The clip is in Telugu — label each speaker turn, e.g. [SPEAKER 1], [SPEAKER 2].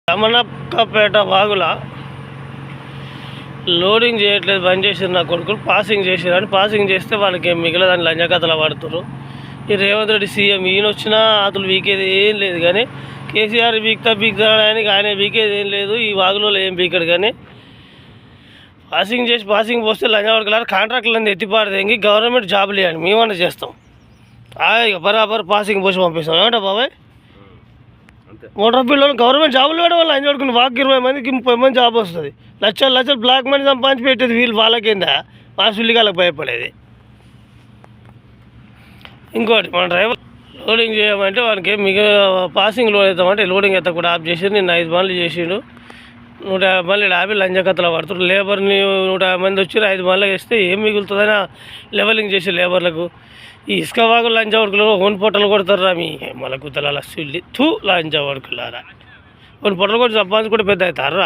[SPEAKER 1] రమణక్కపేట వాగుల లోడింగ్ చేయట్లేదు, బంద్ చేసారు. నా కొడుకులు పాసింగ్ చేసారు అని పాసింగ్ చేస్తే వాళ్ళకి ఏం మిగలదని లంజకథలు పడుతున్నారు. ఈ రేవంత్ రెడ్డి సీఎం ఈయన వచ్చినా అతను వీకేది ఏం లేదు, కానీ కేసీఆర్ వీక్తా ఆయన వీకేది ఏం లేదు. ఈ వాగులో ఏం వీకాడు, కానీ పాసింగ్ పోస్తే లంజవర్గలారు కాంట్రాక్టులను ఎత్తిపాడదేంగి గవర్నమెంట్ జాబులు ఇవ్వండి, మేమన్నా చేస్తాం. బరాబర్ పాసింగ్ పోసి పంపిస్తాం. ఏమంటా బాబాయ్? మోటార్ పిల్లలు గవర్నమెంట్ జాబులు వేయడం వల్ల ఆయన చూడుకుని వాక్ 20 మందికి 30 మంది జాబ్ వస్తుంది. లక్షలు బ్లాక్ మనీ సంపాదించి పెట్టేది వీళ్ళు. వాళ్ళకింద మా సుల్లిగాలకు భయపడేది. ఇంకోటి, మన డ్రైవర్ లోడింగ్ చేయమంటే వానికి పాసింగ్ లోడ్ అవుతామంటే లోడింగ్ ఎత్త కూడా ఆఫ్ చేసి నిన్న 5 బండ్లు చేసిండు. 150 బండ్లు ఆపి లంజకత్తలు పడుతున్నారు. లేబర్ని 150 మంది వచ్చి 5 బండ్లు వేస్తే ఏం మిగులుతుందని లెవెలింగ్ చేసే లేబర్లకు ఈ ఇసుక వాగు లంచ వర్కులు ఓన్ పొట్టలు కొడతారా మీ మళ్ళీ కుతల సుల్లి లంచ వర్కులారా. ఓన్ పొట్టలు కొట్టి సంపాదించి కూడా పెద్ద అవుతారా.